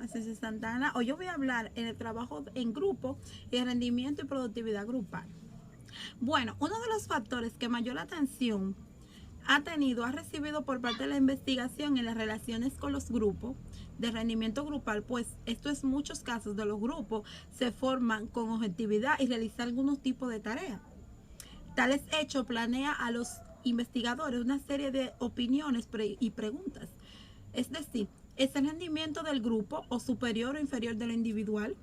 Así Santana. Hoy yo voy a hablar en el trabajo en grupo y el rendimiento y productividad grupal. Bueno, uno de los factores que mayor atención ha recibido por parte de la investigación en las relaciones con los grupos de rendimiento grupal, pues esto es muchos casos de los grupos se forman con objetividad y realizar algunos tipos de tareas. Tales hechos planea a los investigadores una serie de opiniones y preguntas. Es decir, ¿es el rendimiento del grupo o superior o inferior de lo individual?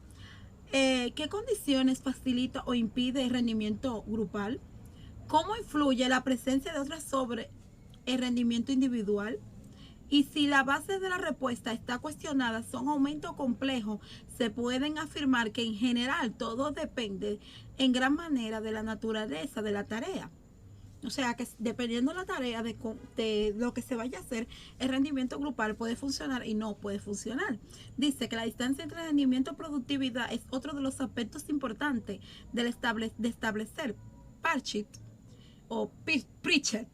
¿Qué condiciones facilita o impide el rendimiento grupal? ¿Cómo influye la presencia de otras sobre el rendimiento individual? Y si la base de la respuesta está cuestionada, son aumentos complejos, se pueden afirmar que en general todo depende en gran manera de la naturaleza de la tarea. O sea que dependiendo de la tarea, de lo que se vaya a hacer, el rendimiento grupal puede funcionar y no puede funcionar. Dice que la distancia entre rendimiento y productividad es otro de los aspectos importantes de establecer Parchit o Pritchett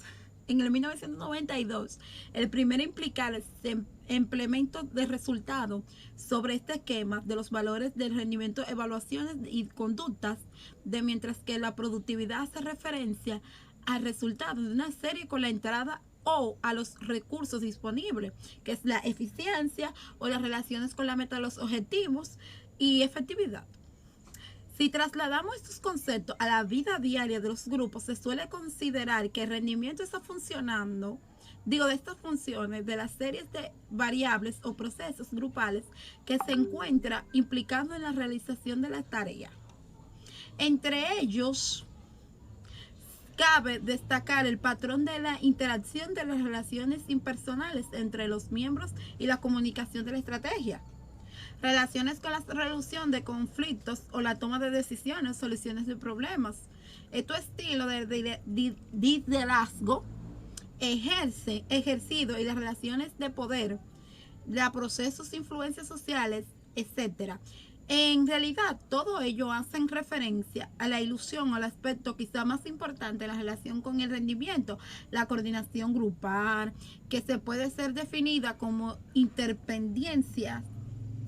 en el 1992, el primer implicar el implemento de resultados sobre este esquema de los valores del rendimiento, evaluaciones y conductas, de mientras que la productividad hace referencia al resultado de una serie con la entrada o a los recursos disponibles, que es la eficiencia o las relaciones con la meta, los objetivos y efectividad. Si trasladamos estos conceptos a la vida diaria de los grupos, se suele considerar que el rendimiento está funcionando, de estas funciones, de las series de variables o procesos grupales que se encuentra implicando en la realización de la tarea. Entre ellos, cabe destacar el patrón de la interacción de las relaciones impersonales entre los miembros y la comunicación de la estrategia. Relaciones con la resolución de conflictos o la toma de decisiones, soluciones de problemas. Este estilo de liderazgo ejercido y las relaciones de poder, de procesos, influencias sociales, etc. En realidad, todo ello hacen referencia a la ilusión, al aspecto quizá más importante de la relación con el rendimiento, la coordinación grupal, que se puede ser definida como interdependencias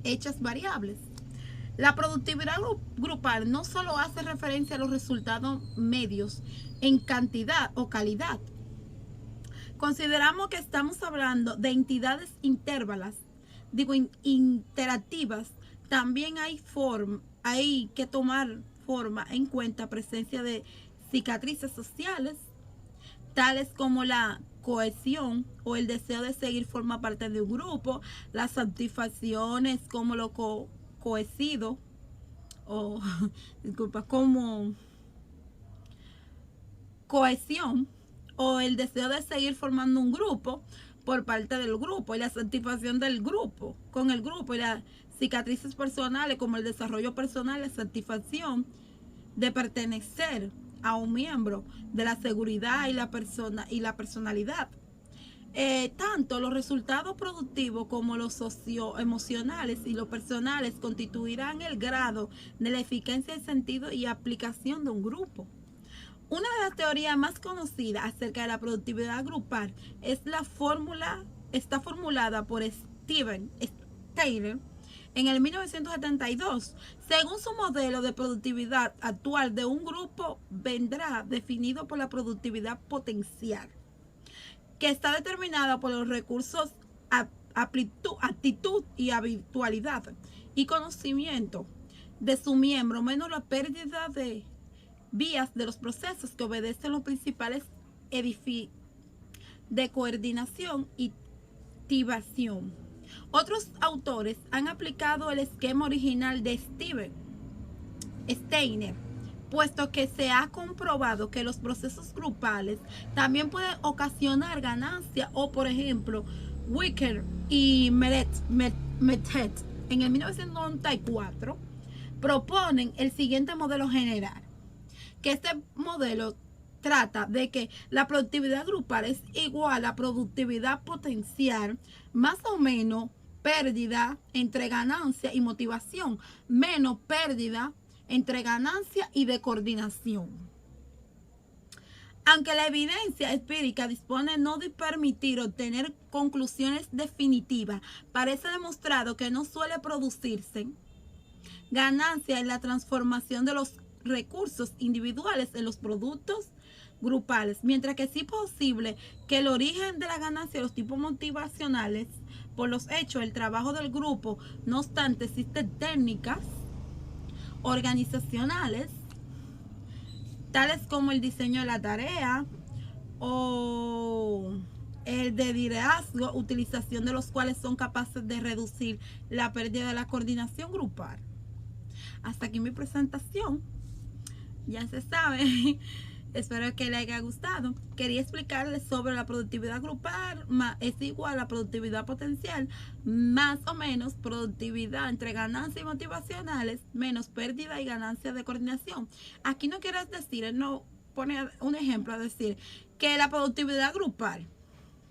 hechas variables. La productividad grupal no solo hace referencia a los resultados medios en cantidad o calidad. Consideramos que estamos hablando de entidades interactivas. También hay que tomar en cuenta presencia de cicatrices sociales, tales como la cohesión o el deseo de seguir forma parte de un grupo, las satisfacciones como lo cohesivo o disculpa, como cohesión o el deseo de seguir formando un grupo por parte del grupo y la satisfacción del grupo con el grupo y las cicatrices personales como el desarrollo personal, la satisfacción de pertenecer a un miembro, de la seguridad y la personalidad. Tanto los resultados productivos como los socioemocionales y los personales constituirán el grado de la eficacia, el sentido y aplicación de un grupo. Una de las teorías más conocidas acerca de la productividad grupal está formulada por Steven Steiner en el 1972. Según su modelo de productividad actual de un grupo, vendrá definido por la productividad potencial, que está determinada por los recursos actitud y habitualidad y conocimiento de su miembro, menos la pérdida de vías de los procesos que obedecen los principales de coordinación y activación. Otros autores han aplicado el esquema original de Steiner, puesto que se ha comprobado que los procesos grupales también pueden ocasionar ganancia, o por ejemplo Wicker y Metet en el 1994 proponen el siguiente modelo general, que este modelo trata de que la productividad grupal es igual a productividad potencial más o menos pérdida entre ganancia y motivación menos pérdida entre ganancia y de coordinación. Aunque la evidencia empírica dispone no de permitir obtener conclusiones definitivas, parece demostrado que no suele producirse ganancia en la transformación de los recursos individuales en los productos grupales, mientras que sí es posible que el origen de la ganancia, los tipos motivacionales por los hechos, el trabajo del grupo. No obstante, existen técnicas organizacionales tales como el diseño de la tarea o el de liderazgo, utilización de los cuales son capaces de reducir la pérdida de la coordinación grupal. Hasta aquí mi presentación. Ya se sabe. Espero que les haya gustado. Quería explicarles sobre la productividad grupal. Es igual a productividad potencial, más o menos productividad entre ganancias y motivacionales, menos pérdida y ganancias de coordinación. Aquí no quiero decir, él no pone un ejemplo a decir que la productividad grupal,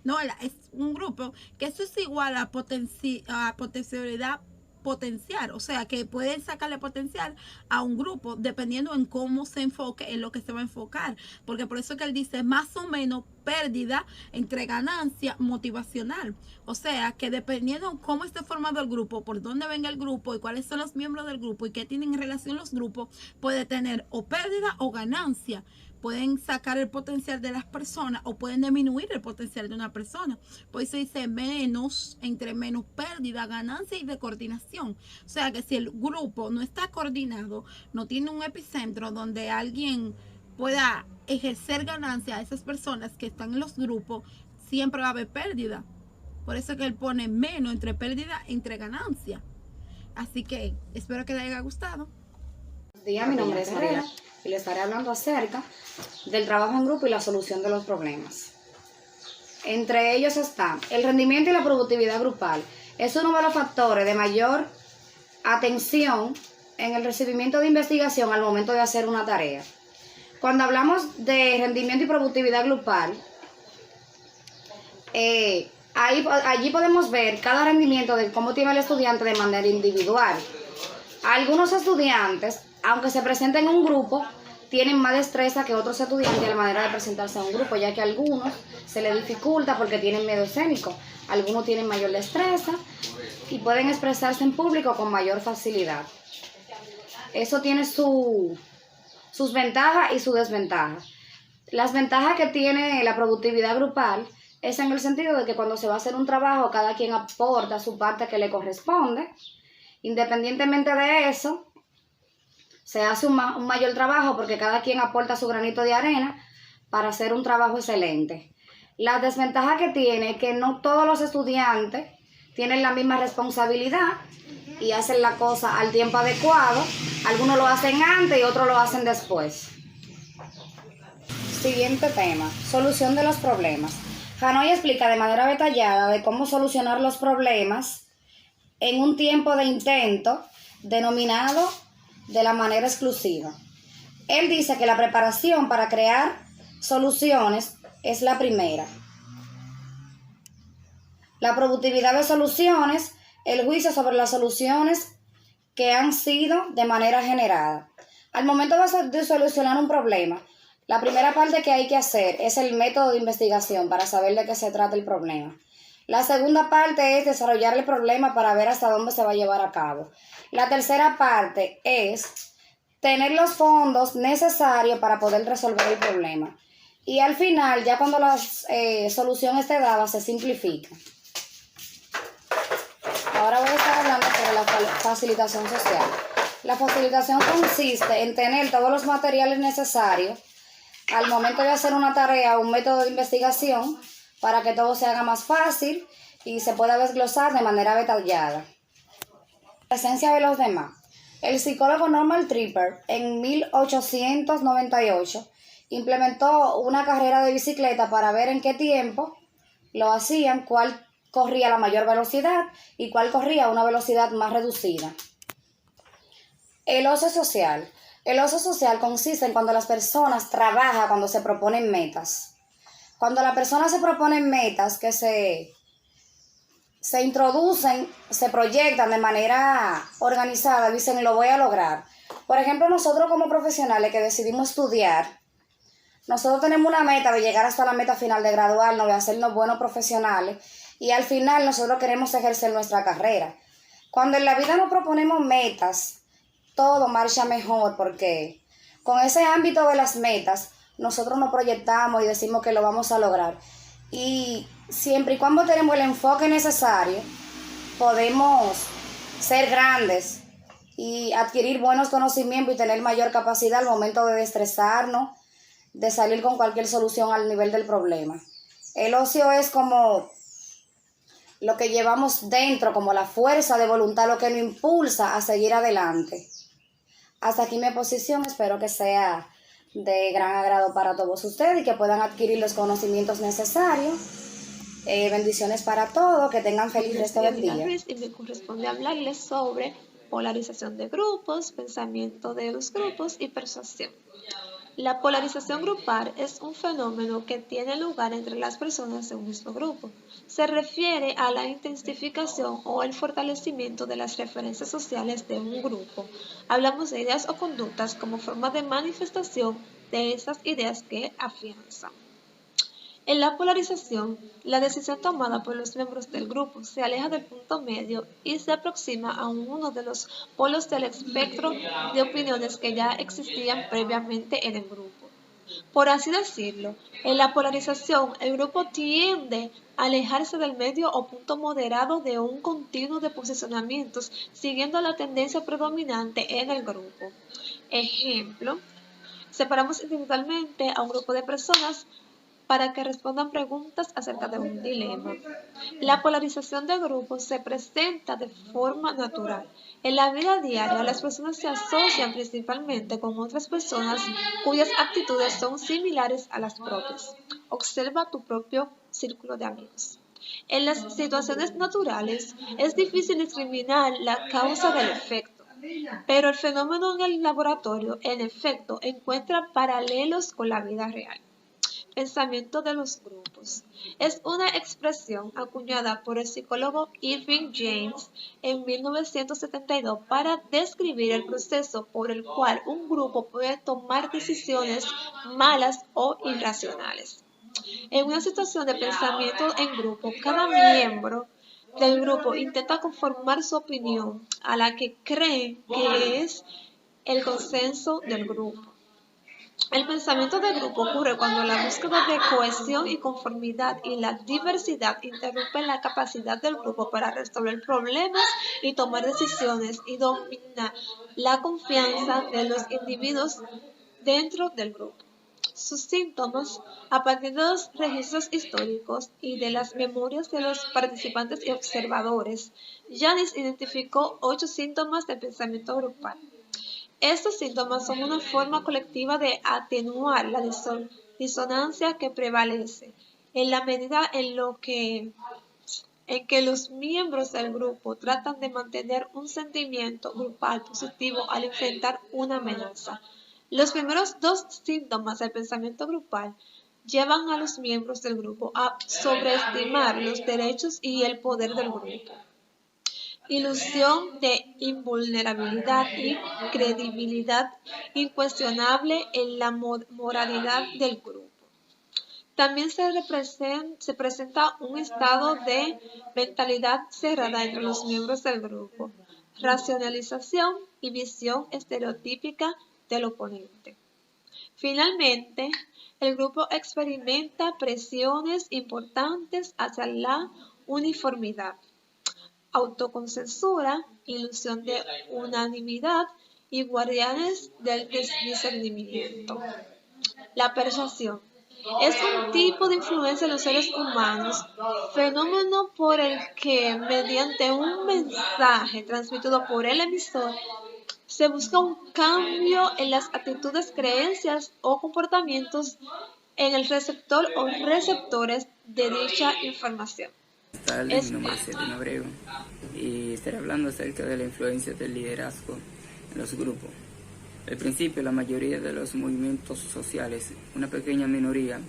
no, es un grupo, que eso es igual a potencialidad potencial, o sea que pueden sacarle potencial a un grupo dependiendo en cómo se enfoque, en lo que se va a enfocar, porque por eso es que él dice más o menos pérdida entre ganancia motivacional, o sea que dependiendo de cómo esté formado el grupo, por dónde venga el grupo y cuáles son los miembros del grupo y qué tienen en relación los grupos, puede tener o pérdida o ganancia. Pueden sacar el potencial de las personas o pueden disminuir el potencial de una persona. Por eso dice menos, entre menos pérdida, ganancia y de coordinación. O sea que si el grupo no está coordinado, no tiene un epicentro donde alguien pueda ejercer ganancia a esas personas que están en los grupos, siempre va a haber pérdida. Por eso que él pone menos entre pérdida entre ganancia. Así que espero que les haya gustado. Mi nombre es María y les estaré hablando acerca del trabajo en grupo y la solución de los problemas. Entre ellos está el rendimiento y la productividad grupal. Es uno de los factores de mayor atención en el recibimiento de investigación al momento de hacer una tarea. Cuando hablamos de rendimiento y productividad grupal, allí podemos ver cada rendimiento de cómo tiene el estudiante de manera individual. Algunos estudiantes, aunque se presenten en un grupo, tienen más destreza que otros estudiantes a la manera de presentarse a un grupo, ya que a algunos se les dificulta porque tienen miedo escénico, algunos tienen mayor destreza y pueden expresarse en público con mayor facilidad. Eso tiene sus ventajas y sus desventajas. Las ventajas que tiene la productividad grupal es en el sentido de que cuando se va a hacer un trabajo, cada quien aporta su parte que le corresponde. Independientemente de eso, se hace un mayor trabajo porque cada quien aporta su granito de arena para hacer un trabajo excelente. La desventaja que tiene es que no todos los estudiantes tienen la misma responsabilidad y hacen la cosa al tiempo adecuado. Algunos lo hacen antes y otros lo hacen después. Siguiente tema, solución de los problemas. Hanoi explica de manera detallada de cómo solucionar los problemas en un tiempo de intento denominado de la manera exclusiva. Él dice que la preparación para crear soluciones es la primera. La productividad de soluciones, el juicio sobre las soluciones que han sido de manera generada. Al momento de solucionar un problema, la primera parte que hay que hacer es el método de investigación para saber de qué se trata el problema. La segunda parte es desarrollar el problema para ver hasta dónde se va a llevar a cabo. La tercera parte es tener los fondos necesarios para poder resolver el problema. Y al final, ya cuando la solución esté dada, se simplifica. Ahora voy a estar hablando sobre la facilitación social. La facilitación consiste en tener todos los materiales necesarios al momento de hacer una tarea o un método de investigación para que todo se haga más fácil y se pueda desglosar de manera detallada. Presencia de los demás. El psicólogo Norman Tripper en 1898 implementó una carrera de bicicleta para ver en qué tiempo lo hacían, cuál corría a la mayor velocidad y cuál corría a una velocidad más reducida. El ocio social. El ocio social consiste en cuando las personas trabajan, cuando se proponen metas. Cuando las personas se proponen metas que se introducen, se proyectan de manera organizada, dicen lo voy a lograr. Por ejemplo, nosotros como profesionales que decidimos estudiar, nosotros tenemos una meta de llegar hasta la meta final, de graduarnos, de hacernos buenos profesionales, y al final nosotros queremos ejercer nuestra carrera. Cuando en la vida nos proponemos metas, todo marcha mejor, porque con ese ámbito de las metas, nosotros nos proyectamos y decimos que lo vamos a lograr. Y siempre y cuando tenemos el enfoque necesario, podemos ser grandes y adquirir buenos conocimientos y tener mayor capacidad al momento de estresarnos, de salir con cualquier solución al nivel del problema. El ocio es como lo que llevamos dentro, como la fuerza de voluntad, lo que nos impulsa a seguir adelante. Hasta aquí mi exposición, espero que sea de gran agrado para todos ustedes y que puedan adquirir los conocimientos necesarios. Bendiciones para todos, que tengan feliz resto del día. Y me corresponde hablarles sobre polarización de grupos, pensamiento de los grupos y persuasión. La polarización grupal es un fenómeno que tiene lugar entre las personas de un mismo grupo. Se refiere a la intensificación o el fortalecimiento de las referencias sociales de un grupo. Hablamos de ideas o conductas como forma de manifestación de esas ideas que afianzan. En la polarización, la decisión tomada por los miembros del grupo se aleja del punto medio y se aproxima a uno de los polos del espectro de opiniones que ya existían previamente en el grupo. Por así decirlo, en la polarización, el grupo tiende a alejarse del medio o punto moderado de un continuo de posicionamientos, siguiendo la tendencia predominante en el grupo. Ejemplo, separamos individualmente a un grupo de personas para que respondan preguntas acerca de un dilema. La polarización de grupos se presenta de forma natural. En la vida diaria, las personas se asocian principalmente con otras personas cuyas actitudes son similares a las propias. Observa tu propio círculo de amigos. En las situaciones naturales, es difícil discriminar la causa del efecto, pero el fenómeno en el laboratorio, en efecto, encuentra paralelos con la vida real. Pensamiento de los grupos. Es una expresión acuñada por el psicólogo Irving James en 1972 para describir el proceso por el cual un grupo puede tomar decisiones malas o irracionales. En una situación de pensamiento en grupo, cada miembro del grupo intenta conformar su opinión a la que cree que es el consenso del grupo. El pensamiento de grupo ocurre cuando la búsqueda de cohesión y conformidad y la diversidad interrumpen la capacidad del grupo para resolver problemas y tomar decisiones y domina la confianza de los individuos dentro del grupo. Sus síntomas, a partir de los registros históricos y de las memorias de los participantes y observadores, Janis identificó 8 síntomas de pensamiento grupal. Estos síntomas son una forma colectiva de atenuar la disonancia que prevalece, en la medida en que los miembros del grupo tratan de mantener un sentimiento grupal positivo al enfrentar una amenaza. Los primeros 2 síntomas del pensamiento grupal llevan a los miembros del grupo a sobreestimar los derechos y el poder del grupo. Ilusión de invulnerabilidad y credibilidad incuestionable en la moralidad del grupo. También se presenta un estado de mentalidad cerrada entre los miembros del grupo, racionalización y visión estereotípica del oponente. Finalmente, el grupo experimenta presiones importantes hacia la uniformidad, autocensura, ilusión de unanimidad y guardianes del discernimiento. La persuasión es un tipo de influencia en los seres humanos, fenómeno por el que, mediante un mensaje transmitido por el emisor, se busca un cambio en las actitudes, creencias o comportamientos en el receptor o receptores de dicha información. Buenas tardes, mi nombre es Edwin Abreu y estaré hablando acerca de la influencia del liderazgo en los grupos. Al principio, la mayoría de los movimientos sociales, una pequeña minoría,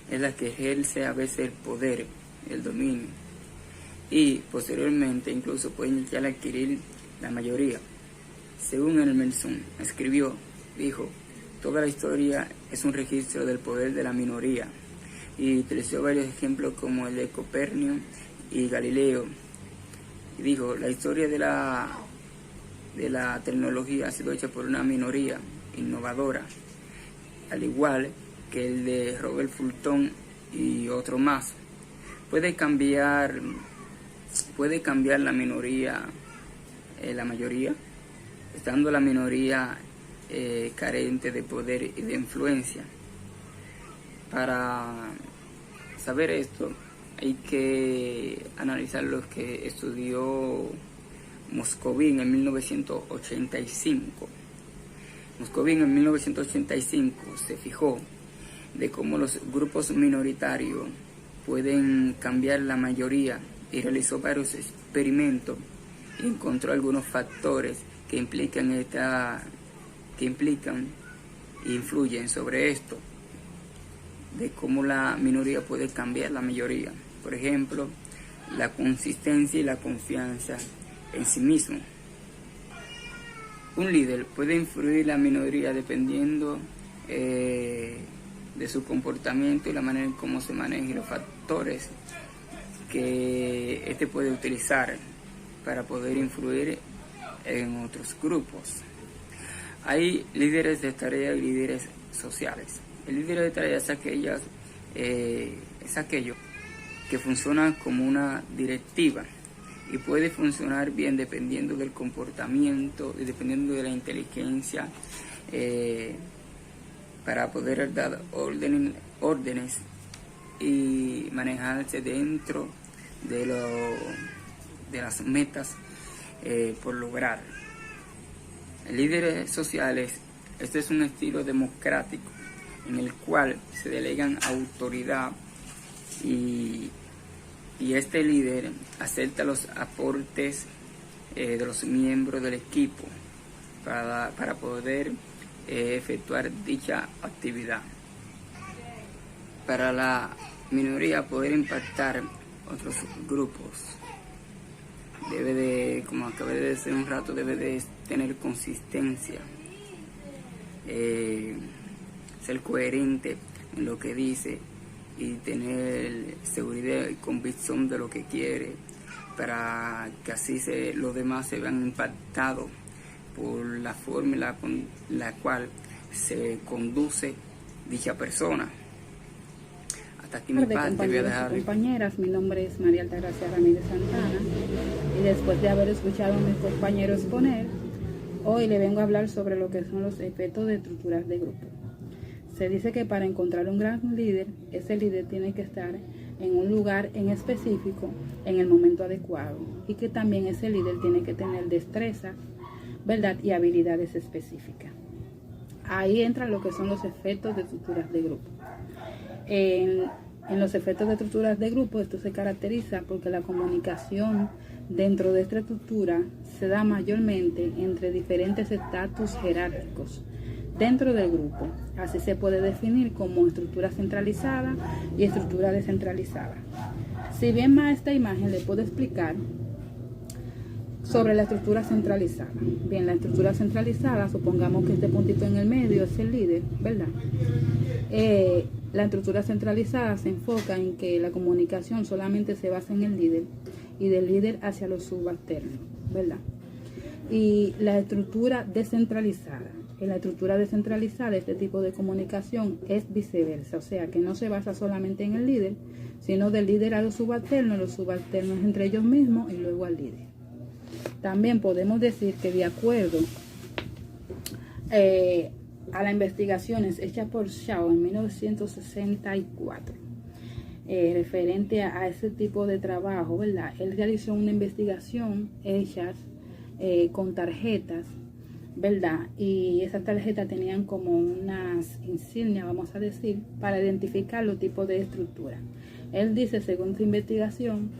es la que ejerce a veces el poder, el dominio, y posteriormente incluso pueden llegar a adquirir la mayoría. Según Emerson dijo, toda la historia es un registro del poder de la minoría, y utilizó varios ejemplos como el de Copérnico y Galileo. Y dijo, la historia de la tecnología ha sido hecha por una minoría innovadora, al igual que el de Robert Fulton y otro más. Puede cambiar la minoría, la mayoría, estando la minoría carente de poder y de influencia. Para saber esto hay que analizar lo que estudió Moscovy en 1985. Moscovy en 1985 se fijó de cómo los grupos minoritarios pueden cambiar la mayoría, y realizó varios experimentos y encontró algunos factores que implican e influyen sobre esto, de cómo la minoría puede cambiar la mayoría. Por ejemplo, la consistencia y la confianza en sí mismo. Un líder puede influir en la minoría dependiendo de su comportamiento y la manera en cómo se maneja, y los factores que éste puede utilizar para poder influir en otros grupos. Hay líderes de tarea y líderes sociales. El líder de tarea es aquello que funciona como una directiva y puede funcionar bien dependiendo del comportamiento y dependiendo de la inteligencia, para poder dar órdenes y manejarse dentro de las metas por lograr. Líderes sociales, este es un estilo democrático en el cual se delegan autoridad y este líder acepta los aportes de los miembros del equipo para poder efectuar dicha actividad. Para la minoría poder impactar otros grupos, como acabé de decir un rato, debe de tener consistencia, ser coherente en lo que dice y tener seguridad y convicción de lo que quiere, para que así los demás se vean impactados por la forma con la cual se conduce dicha persona. Hasta aquí mi parte, voy a dejar. Compañeras, mi nombre es María Altagracia Ramírez Santana, y después de haber escuchado a mis compañeros exponer, hoy le vengo a hablar sobre lo que son los efectos de estructuras de grupo. Se dice que para encontrar un gran líder, ese líder tiene que estar en un lugar en específico, en el momento adecuado, y que también ese líder tiene que tener destreza, ¿verdad?, y habilidades específicas. Ahí entra lo que son los efectos de estructuras de grupo. En los efectos de estructuras de grupo, esto se caracteriza porque la comunicación dentro de esta estructura se da mayormente entre diferentes estatus jerárquicos dentro del grupo. Así se puede definir como estructura centralizada y estructura descentralizada. Si bien más esta imagen le puedo explicar sobre la estructura centralizada. Bien, la estructura centralizada, supongamos que este puntito en el medio es el líder, ¿verdad? La estructura centralizada se enfoca en que la comunicación solamente se basa en el líder y del líder hacia los subalternos, ¿verdad? Y la estructura descentralizada. En la estructura descentralizada, este tipo de comunicación es viceversa, o sea que no se basa solamente en el líder, sino del líder a los subalternos entre ellos mismos y luego al líder. También podemos decir que de acuerdo a las investigaciones hechas por Shaw en 1964, referente a ese tipo de trabajo, ¿verdad? Él realizó una investigación hecha con tarjetas, ¿verdad? Y esas tarjetas tenían como unas insignias, vamos a decir, para identificar los tipos de estructura. Él dice, según su investigación,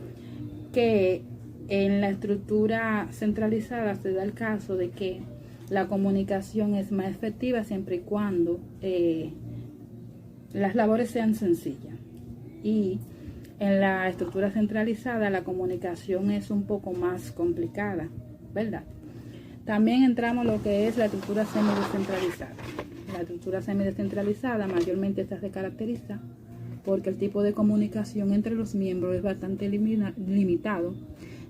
que en la estructura centralizada se da el caso de que la comunicación es más efectiva siempre y cuando las labores sean sencillas. Y en la estructura centralizada la comunicación es un poco más complicada, ¿verdad? También entramos en lo que es la estructura semidescentralizada. La estructura semidescentralizada mayormente esta se caracteriza porque el tipo de comunicación entre los miembros es bastante limitado,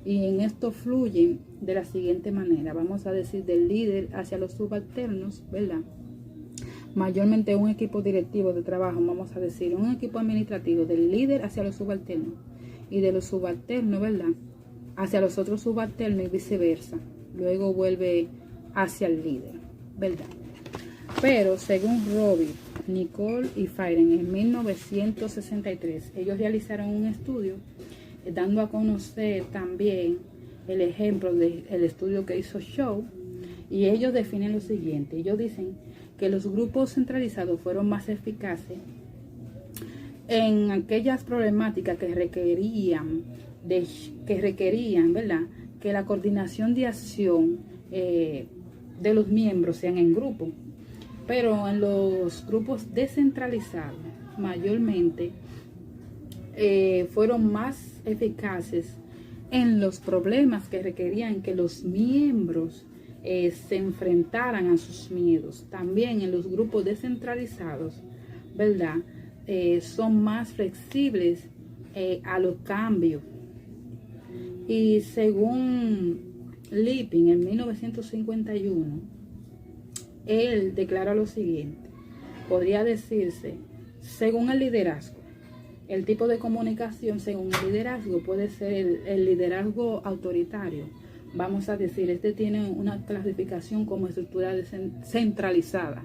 y en esto fluyen de la siguiente manera. Vamos a decir del líder hacia los subalternos, ¿verdad? Mayormente un equipo directivo de trabajo, vamos a decir un equipo administrativo, del líder hacia los subalternos y de los subalternos, ¿verdad?, hacia los otros subalternos y viceversa. Luego vuelve hacia el líder, ¿verdad? Pero según Robbie, Nicole y Feiren en 1963, ellos realizaron un estudio dando a conocer también el ejemplo del estudio que hizo Shaw, y ellos definen lo siguiente. Ellos dicen que los grupos centralizados fueron más eficaces en aquellas problemáticas que requerían, ¿verdad?, que la coordinación de acción de los miembros sean en grupo. Pero en los grupos descentralizados, mayormente fueron más eficaces en los problemas que requerían que los miembros se enfrentaran a sus miedos. También en los grupos descentralizados, ¿verdad?, son más flexibles a los cambios. Y según Lipping en 1951, él declara lo siguiente: podría decirse, según el liderazgo, el tipo de comunicación según el liderazgo puede ser el liderazgo autoritario. Vamos a decir, este tiene una clasificación como estructura centralizada,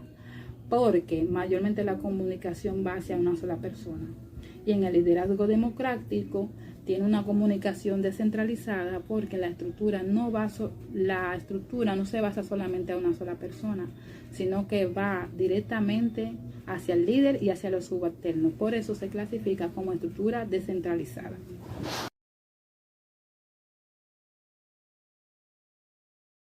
porque mayormente la comunicación va hacia una sola persona. Y en el liderazgo democrático tiene una comunicación descentralizada, porque la estructura no se basa solamente a una sola persona, sino que va directamente hacia el líder y hacia los subalternos. Por eso se clasifica como estructura descentralizada.